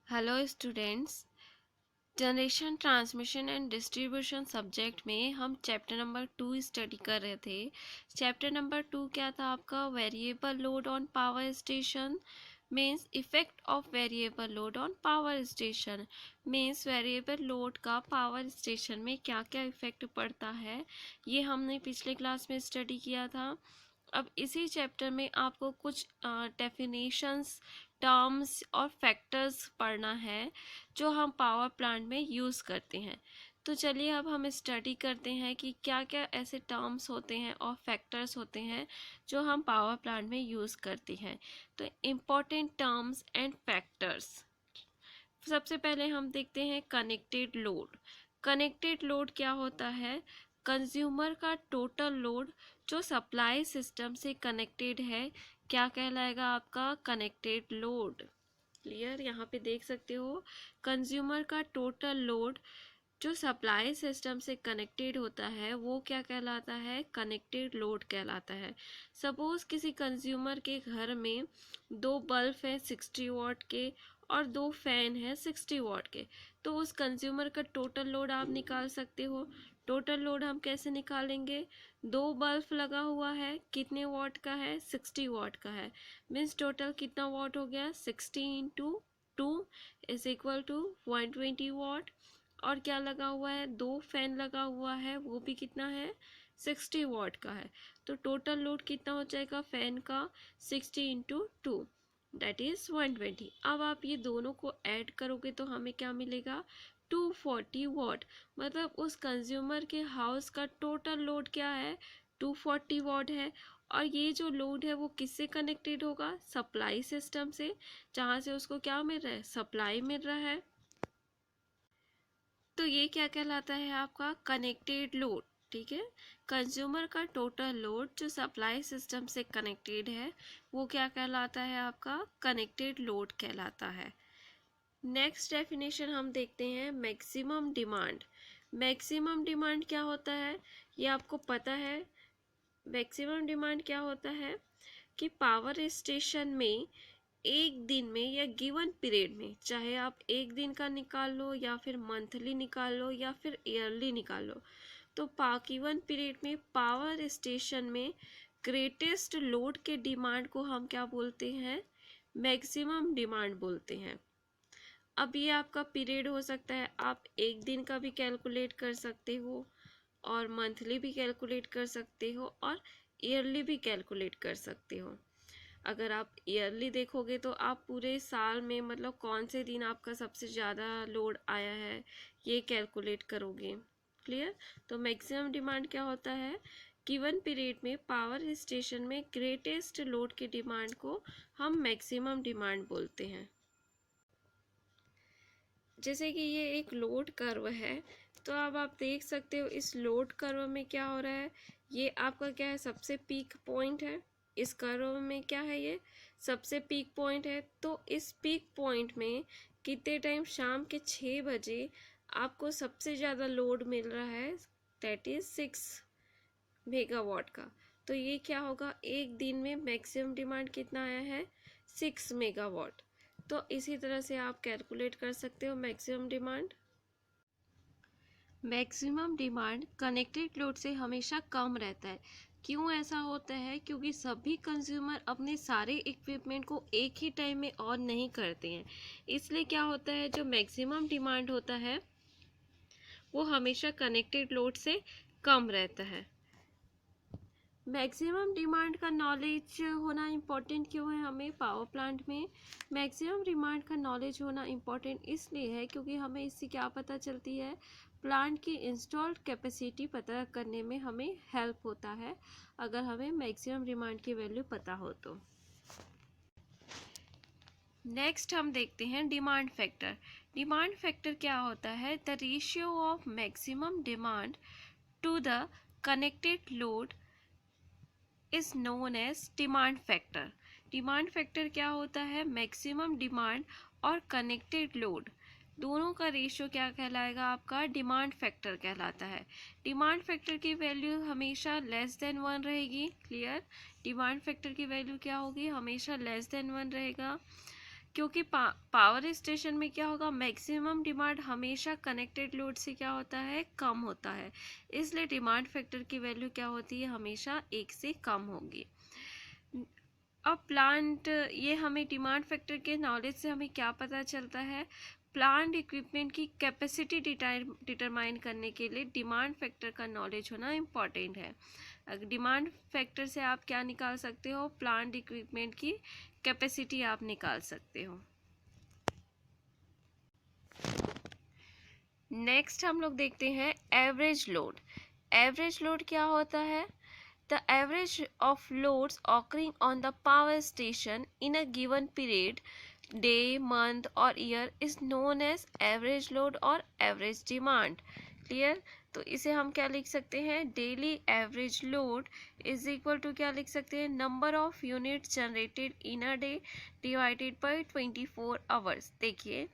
Hello students, generation transmission and distribution subject में हम chapter number 2 study कर रहे थे। चैप्टर नंबर 2 क्या था आपका? Variable load on power station means effect of variable load on power station. Means variable load का power station में क्या क्या इफेक्ट पड़ता है, ये हमने पिछले क्लास में स्टडी किया था। अब इसी चैप्टर में आपको कुछ डेफिनेशंस, टर्म्स और फैक्टर्स पढ़ना है जो हम पावर प्लांट में यूज़ करते हैं। तो चलिए अब हम स्टडी करते हैं कि क्या क्या ऐसे टर्म्स होते हैं और फैक्टर्स होते हैं जो हम पावर प्लांट में यूज़ करते हैं। तो इम्पोर्टेंट टर्म्स एंड फैक्टर्स, सबसे पहले हम देखते हैं कनेक्टेड लोड। कनेक्टेड लोड क्या होता है? कंज्यूमर का टोटल लोड जो सप्लाई सिस्टम से कनेक्टेड है क्या कहलाएगा? आपका कनेक्टेड लोड। क्लियर? यहाँ पे देख सकते हो, कंज्यूमर का टोटल लोड जो सप्लाई सिस्टम से कनेक्टेड होता है वो क्या कहलाता है? कनेक्टेड लोड कहलाता है। सपोज किसी कंज्यूमर के घर में 2 बल्ब हैं 60 वाट के और 2 फैन हैं 60 वाट के, तो उस कंज्यूमर का टोटल लोड आप निकाल सकते हो। टोटल लोड हम कैसे निकालेंगे? 2 बल्ब लगा हुआ है, कितने वाट का है? 60 वाट का है। मीन्स टोटल कितना वाट हो गया? 60 इंटू 2 इज इक्वल टू 120 वाट। और क्या लगा हुआ है? 2 फैन लगा हुआ है, वो भी कितना है? 60 वाट का है। तो टोटल लोड कितना हो जाएगा फैन का? 60 इंटू 2 दैट इज 120। अब आप ये दोनों को ऐड करोगे तो हमें क्या मिलेगा? 240 वाट। मतलब उस कंज्यूमर के हाउस का टोटल लोड क्या है? 240 वाट है। और ये जो लोड है वो किससे कनेक्टेड होगा? सप्लाई सिस्टम से, जहाँ से उसको क्या मिल रहा है? सप्लाई मिल रहा है। तो ये क्या कहलाता है? आपका कनेक्टेड लोड। ठीक है, कंज्यूमर का टोटल लोड जो सप्लाई सिस्टम से कनेक्टेड है वो क्या कहलाता है? आपका कनेक्टेड लोड कहलाता है। नेक्स्ट डेफिनेशन हम देखते हैं मैक्सिमम डिमांड। मैक्सिमम डिमांड क्या होता है ये आपको पता है? मैक्सिमम डिमांड क्या होता है कि पावर स्टेशन में एक दिन में या गिवन पीरियड में, चाहे आप एक दिन का निकाल लो या फिर मंथली निकाल लो या फिर ईयरली निकाल लो, तो गिवन पीरियड में पावर स्टेशन में ग्रेटेस्ट लोड के डिमांड को हम क्या बोलते हैं? मैक्सिमम डिमांड बोलते हैं। अब ये आपका पीरियड हो सकता है, आप एक दिन का भी कैलकुलेट कर सकते हो और मंथली भी कैलकुलेट कर सकते हो और ईयरली भी कैलकुलेट कर सकते हो। अगर आप ईयरली देखोगे तो आप पूरे साल में मतलब कौन से दिन आपका सबसे ज़्यादा लोड आया है ये कैलकुलेट करोगे। क्लियर? तो मैक्सिमम डिमांड क्या होता है? गिवन पीरियड में पावर स्टेशन में ग्रेटेस्ट लोड के डिमांड को हम मैक्सिमम डिमांड बोलते हैं। जैसे कि ये एक लोड कर्व है, तो अब आप देख सकते हो इस लोड कर्व में क्या हो रहा है। ये आपका क्या है? सबसे पीक पॉइंट है। इस कर्व में क्या है? ये सबसे पीक पॉइंट है। तो इस पीक पॉइंट में कितने टाइम? शाम के 6 बजे आपको सबसे ज़्यादा लोड मिल रहा है, दैट इज 6 मेगावाट का। तो ये क्या होगा? एक दिन में मैक्सिमम डिमांड कितना आया है? 6 मेगावाट। तो इसी तरह से आप कैलकुलेट कर सकते हो maximum demand. Maximum demand connected load से हमेशा कम रहता है। क्यों ऐसा होता है? क्योंकि सभी कंज्यूमर अपने सारे इक्विपमेंट को एक ही टाइम में ऑन नहीं करते हैं। इसलिए क्या होता है, जो मैक्सिमम डिमांड होता है वो हमेशा कनेक्टेड लोड से कम रहता है। मैक्सिमम डिमांड का नॉलेज होना इम्पोर्टेंट क्यों है हमें पावर प्लांट में? मैक्सिमम डिमांड का नॉलेज होना इम्पोर्टेंट इसलिए है क्योंकि हमें इससे क्या पता चलती है? प्लांट की इंस्टॉल्ड कैपेसिटी पता करने में हमें हेल्प होता है, अगर हमें मैक्सिमम डिमांड की वैल्यू पता हो तो। नेक्स्ट हम देखते हैं डिमांड फैक्टर। डिमांड फैक्टर क्या होता है? The ratio of maximum demand to the connected load is known as demand factor. Demand factor क्या होता है? मैक्सिमम डिमांड और कनेक्टेड लोड दोनों का रेशियो क्या कहलाएगा? आपका डिमांड फैक्टर कहलाता है। डिमांड फैक्टर की वैल्यू हमेशा लेस देन 1 रहेगी। क्लियर? डिमांड फैक्टर की वैल्यू क्या होगी? हमेशा लेस देन 1 रहेगा। क्योंकि पावर स्टेशन में क्या होगा, मैक्सिमम डिमांड हमेशा कनेक्टेड लोड से क्या होता है, कम होता है, इसलिए डिमांड फैक्टर की वैल्यू क्या होती है, हमेशा 1 से कम होगी। अब प्लांट, ये हमें डिमांड फैक्टर के नॉलेज से हमें क्या पता चलता है, प्लांट इक्विपमेंट की कैपेसिटी डिटरमाइन करने के लिए डिमांड फैक्टर का नॉलेज होना इम्पॉर्टेंट है। डिमांड फैक्टर से आप क्या निकाल सकते हो, प्लांट इक्विपमेंट की कैपेसिटी आप निकाल सकते हो। नेक्स्ट हम लोग देखते हैं एवरेज लोड। एवरेज लोड क्या होता है, the average of loads occurring on the power station in a given period, day, month or year is known as average load or average demand. Clear? तो इसे हम क्या लिख सकते हैं, daily average load is equal to क्या लिख सकते हैं, number of unit generated in a day divided by 24 hours. देखिए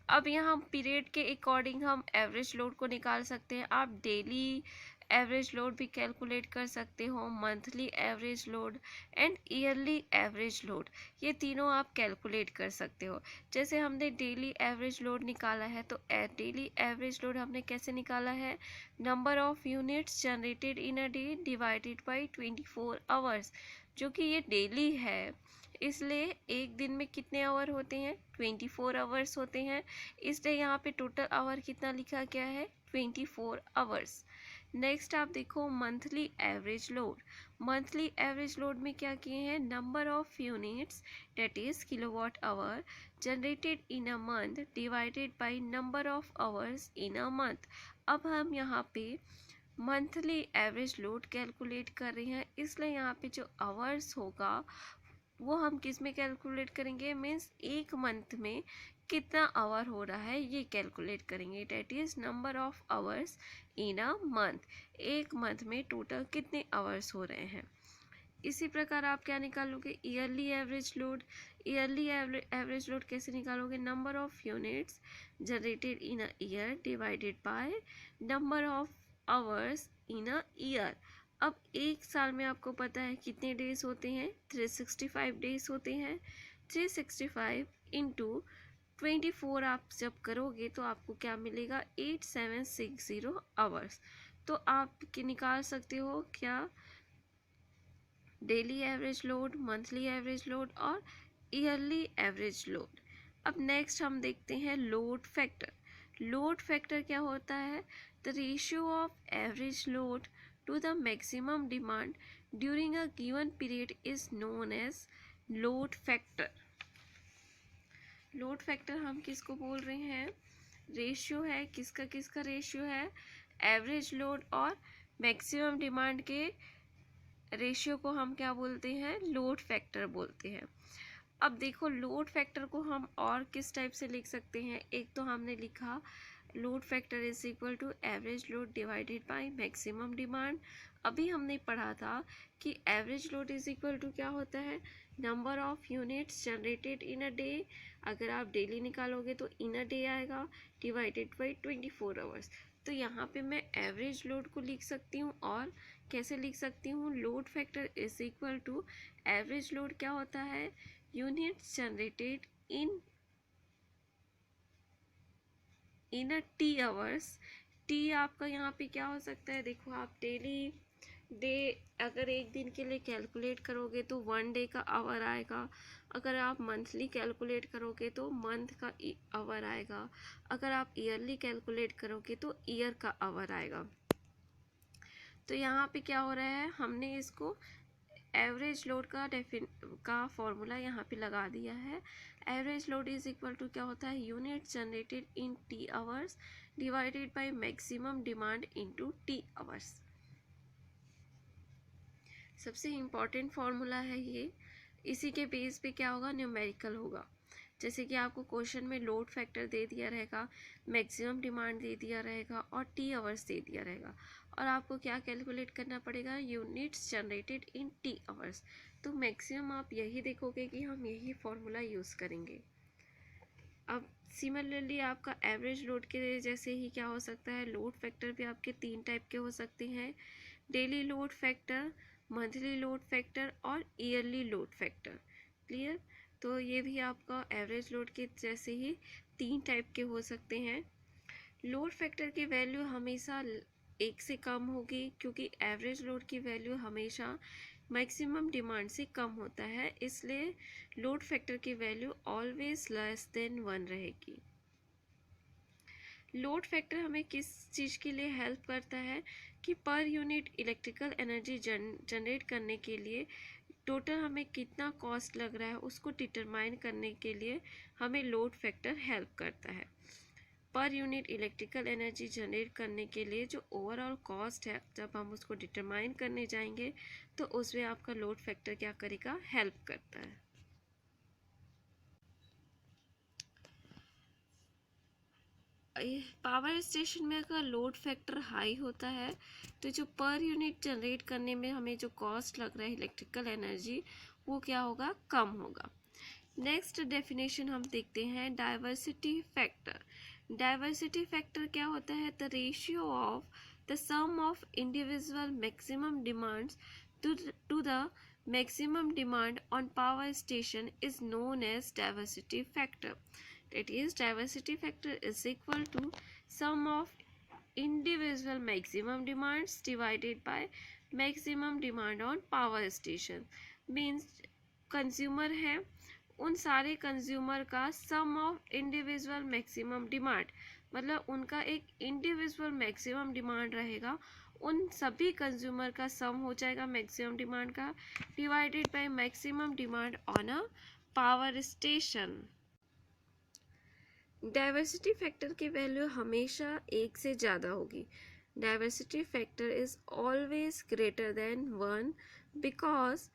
अब यहाँ पीरियड के अकॉर्डिंग हम एवरेज लोड को निकाल सकते हैं। आप डेली एवरेज लोड भी कैलकुलेट कर सकते हो, monthly average load and yearly average load, ये तीनों आप कैलकुलेट कर सकते हो। जैसे हमने डेली एवरेज लोड निकाला है, तो डेली एवरेज लोड हमने कैसे निकाला है, number of units generated in a day divided by 24 hours, जो कि ये डेली है, इसलिए एक दिन में कितने आवर होते हैं, 24 आवर्स होते हैं, इसलिए यहाँ पे टोटल आवर कितना लिखा गया है, 24 आवर्स। नेक्स्ट आप देखो monthly average load. Monthly average load में क्या किए हैं, number of units that is kilowatt hour generated in a month divided by number of hours in a month. अब हम यहाँ पे मंथली एवरेज लोड कैलकुलेट कर रहे हैं, इसलिए यहाँ पे जो आवर्स होगा वो हम किस में कैलकुलेट करेंगे, मीन्स एक मंथ में कितना आवर हो रहा है ये कैलकुलेट करेंगे, that is number of hours in a month, एक मंथ में टोटल कितने आवर्स हो रहे हैं। इसी प्रकार आप क्या निकालोगे, yearly average load. Yearly average load कैसे निकालोगे, number of units generated in a year divided by number of hours in a year. अब एक साल में आपको पता है कितने डेज होते हैं, 365 डेज होते हैं। 365 इंटू 24 आप जब करोगे तो आपको क्या मिलेगा, 8760 आवर्स। तो आप निकाल सकते हो क्या, daily average load, monthly average load और ईयरली एवरेज लोड। अब नेक्स्ट हम देखते हैं लोड फैक्टर। लोड फैक्टर क्या होता है, the ratio of average load to the maximum demand during a given period is known as load factor. Load factor हम किसको बोल रहे हैं, रेशियो है, किसका किसका रेशियो है, एवरेज लोड और मैक्सिमम डिमांड के रेशियो को हम क्या बोलते हैं, लोड फैक्टर बोलते हैं। अब देखो लोड फैक्टर को हम और किस टाइप से लिख सकते हैं, एक तो हमने लिखा load factor is equal to average load divided by maximum demand. अभी हमने पढ़ा था कि average load is equal to क्या होता है, number of units generated in a day, अगर आप डेली निकालोगे तो इन अ डे आएगा, डिवाइडेड बाय 24 आवर्स। तो यहाँ पे मैं एवरेज लोड को लिख सकती हूँ, और कैसे लिख सकती हूँ, load factor is equal to average load क्या होता है, units generated in a T hours. T आपका यहाँ पे क्या हो सकता है, देखो आप डेली डे अगर एक दिन के लिए कैलकुलेट करोगे तो 1 डे का आवर आएगा, अगर आप मंथली कैलकुलेट करोगे तो मंथ का आवर आएगा, अगर आप ईयरली कैलकुलेट करोगे तो ईयर का आवर आएगा। तो यहाँ पे क्या हो रहा है, हमने इसको एवरेज लोड का फॉर्मूला यहाँ पे लगा दिया है। Average load is equal to क्या होता है, unit generated in T hours divided by maximum demand into T hours. सबसे इम्पॉर्टेंट फॉर्मूला है ये, इसी के बेस पे क्या होगा, न्यूमेरिकल होगा। जैसे कि आपको क्वेश्चन में लोड फैक्टर दे दिया रहेगा, मैक्सिमम डिमांड दे दिया रहेगा और टी आवर्स दे दिया रहेगा, और आपको क्या कैलकुलेट करना पड़ेगा, units generated in T hours. तो मैक्सिमम आप यही देखोगे कि हम यही फॉर्मूला यूज़ करेंगे। अब सिमिलरली आपका एवरेज लोड के जैसे ही क्या हो सकता है, लोड फैक्टर भी आपके 3 टाइप के हो सकते हैं, daily load factor, monthly load factor और ईयरली लोड फैक्टर। क्लियर। तो ये भी आपका एवरेज लोड के जैसे ही 3 टाइप के हो सकते हैं। लोड फैक्टर की वैल्यू हमेशा 1 से कम होगी, क्योंकि एवरेज लोड की वैल्यू हमेशा मैक्सिमम डिमांड से कम होता है, इसलिए लोड फैक्टर की वैल्यू ऑलवेज लेस देन 1 रहेगी। लोड फैक्टर हमें किस चीज़ के लिए हेल्प करता है कि per unit electrical energy generate करने के लिए टोटल हमें कितना कॉस्ट लग रहा है उसको डिटरमाइन करने के लिए हमें लोड फैक्टर हेल्प करता है। Per unit electrical energy generate करने के लिए जो ओवरऑल कॉस्ट है, जब हम उसको डिटरमाइन करने जाएंगे तो उसमें आपका लोड फैक्टर क्या करेगा, हेल्प करता है। पावर स्टेशन में अगर लोड फैक्टर हाई होता है तो जो पर यूनिट जनरेट करने में हमें जो कॉस्ट लग रहा है इलेक्ट्रिकल एनर्जी, वो क्या होगा, कम होगा। नेक्स्ट डेफिनेशन हम देखते हैं डाइवर्सिटी फैक्टर। डाइवर्सिटी फैक्टर क्या होता है, the ratio of the sum of individual maximum demands to the maximum demand on power station is known as diversity factor. That is, diversity factor is equal to sum of individual maximum demands divided by maximum demand on power station. Means consumer है, उन सारे consumer का सम of individual maximum demand, मतलब उनका एक individual maximum demand रहेगा, उन सभी कंज्यूमर का सम हो जाएगा मैक्सिमम डिमांड का, divided by maximum demand on a power station. Diversity factor की वैल्यू हमेशा 1 से ज़्यादा होगी। Diversity factor is always greater than 1 because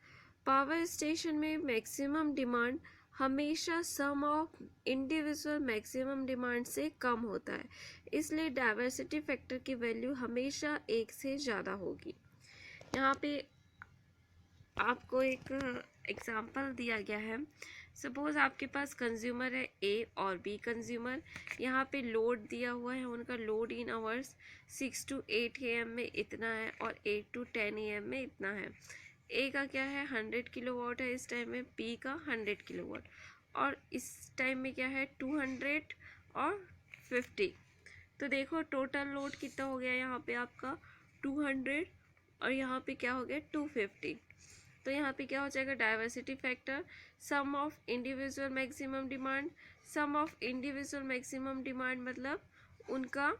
power station में मैक्सिमम डिमांड हमेशा सम ऑफ इंडिविजुअल मैक्सिमम डिमांड से कम होता है, इसलिए डाइवर्सिटी फैक्टर की वैल्यू हमेशा 1 से ज़्यादा होगी। यहाँ पे आपको एक एग्जांपल दिया गया है। सपोज आपके पास कंज्यूमर है ए और बी कंज्यूमर, यहाँ पे लोड दिया हुआ है, उनका load in hours 6 to 8 AM में इतना है और 8 to 10 AM में इतना है। ए का क्या है, 100 किलोवाट है इस टाइम में, बी का 100 किलोवाट, और इस टाइम में क्या है 200 और 50। तो देखो टोटल लोड कितना हो गया यहाँ पे आपका 200 और यहाँ पे क्या हो गया 250। तो यहाँ पे क्या हो जाएगा, diversity factor sum of individual maximum demand, sum of individual maximum demand मतलब उनका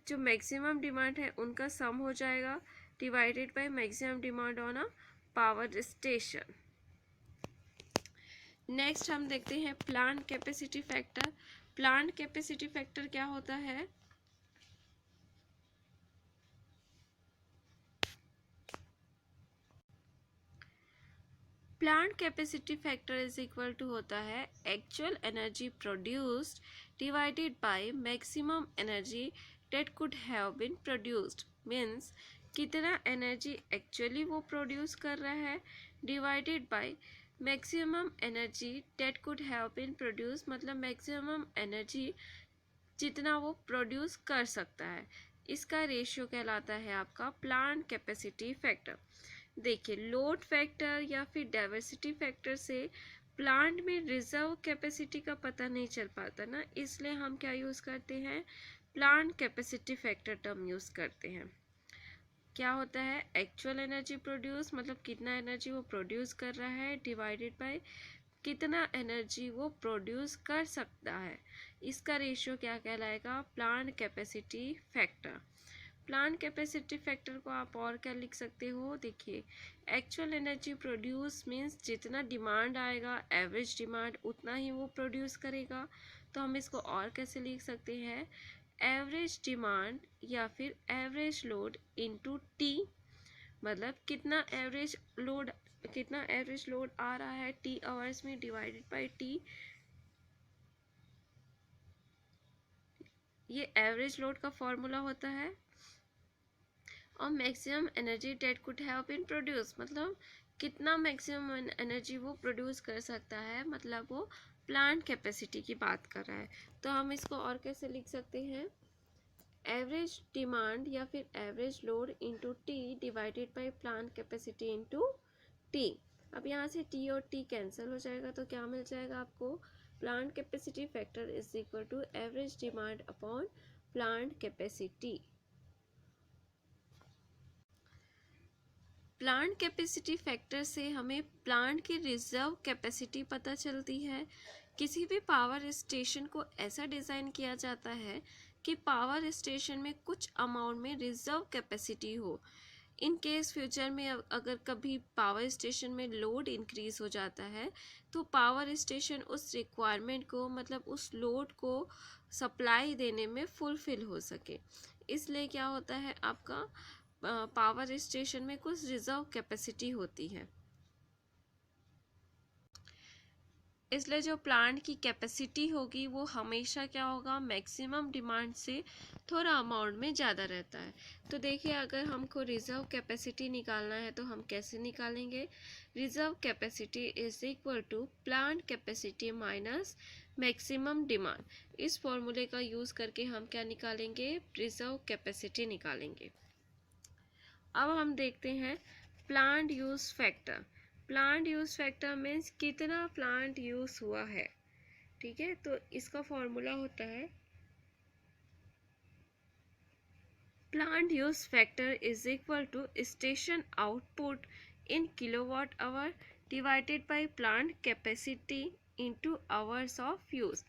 जो मैक्सिमम डिमांड है उनका सम हो जाएगा, divided by maximum demand on a power station. Next हम देखते हैं plant capacity factor. Plant capacity factor क्या होता है, plant capacity factor is equal to होता है actual energy produced divided by maximum energy that could have been produced. Means कितना energy actually वो प्रोड्यूस कर रहा है divided by maximum energy that could have been produce, मतलब maximum energy जितना वो प्रोड्यूस कर सकता है, इसका रेशियो कहलाता है आपका प्लांट कैपेसिटी फैक्टर। देखिए लोड फैक्टर या फिर डाइवर्सिटी फैक्टर से प्लांट में रिजर्व कैपेसिटी का पता नहीं चल पाता ना, इसलिए हम क्या यूज़ करते हैं, plant capacity factor term use करते हैं। क्या होता है, एक्चुअल एनर्जी प्रोड्यूस मतलब कितना एनर्जी वो प्रोड्यूस कर रहा है डिवाइडेड बाय कितना एनर्जी वो प्रोड्यूस कर सकता है, इसका रेशियो क्या कहलाएगा, plant capacity factor. Plant capacity factor को आप और क्या लिख सकते हो, देखिए एक्चुअल एनर्जी प्रोड्यूस मीन्स जितना डिमांड आएगा एवरेज डिमांड उतना ही वो प्रोड्यूस करेगा, तो हम इसको और कैसे लिख सकते हैं, एवरेज डिमांड या फिर एवरेज लोड इनटू टी, मतलब कितना एवरेज लोड आ रहा है टी आवर्स में डिवाइडेड बाय टी, ये एवरेज लोड का फॉर्मूला होता है। और maximum energy that could have been produce मतलब कितना मैक्सिमम एनर्जी वो प्रोड्यूस कर सकता है, मतलब वो प्लांट कैपेसिटी की बात कर रहा है। तो हम इसको और कैसे लिख सकते हैं, एवरेज डिमांड या फिर average load into T divided by plant capacity into T. अब यहाँ से टी और टी कैंसिल हो जाएगा तो क्या मिल जाएगा आपको, plant capacity factor is equal to average demand upon plant capacity. Plant capacity factor से हमें प्लांट की रिजर्व कैपेसिटी पता चलती है। किसी भी पावर स्टेशन को ऐसा डिज़ाइन किया जाता है कि पावर स्टेशन में कुछ अमाउंट में रिजर्व कैपेसिटी हो। इन केस फ्यूचर में अगर कभी पावर स्टेशन में लोड इंक्रीज हो जाता है तो पावर स्टेशन उस रिक्वायरमेंट को, मतलब उस लोड को सप्लाई देने में फुलफिल हो सके। इसलिए क्या होता है, आपका पावर स्टेशन में कुछ रिजर्व कैपेसिटी होती है। इसलिए जो प्लांट की कैपेसिटी होगी वो हमेशा क्या होगा, मैक्सिमम डिमांड से थोड़ा अमाउंट में ज़्यादा रहता है। तो देखिए, अगर हमको रिजर्व कैपेसिटी निकालना है तो हम कैसे निकालेंगे, reserve capacity is equal to plant capacity minus maximum demand. इस फॉर्मूले का यूज़ करके हम क्या निकालेंगे, रिजर्व कैपेसिटी निकालेंगे। अब हम देखते हैं plant use factor. Plant use factor means कितना प्लांट यूज हुआ है, ठीक है। तो इसका फॉर्मूला होता है plant use factor is equal to station output in kilowatt hour divided by plant capacity into hours of use.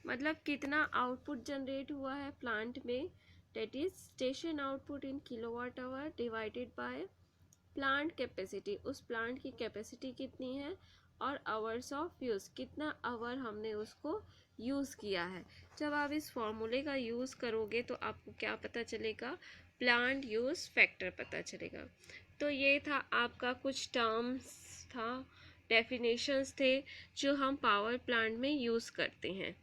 मतलब कितना आउटपुट जनरेट हुआ है प्लांट में, that is station output in kilowatt hour divided by plant capacity, उस plant की capacity कितनी है, और आवर्स ऑफ यूज़, कितना आवर हमने उसको यूज़ किया है। जब आप इस फॉर्मूले का यूज़ करोगे तो आपको क्या पता चलेगा, प्लांट यूज़ फैक्टर पता चलेगा। तो ये था आपका कुछ टर्म्स था, डेफिनेशंस थे जो हम पावर प्लांट में यूज़ करते हैं।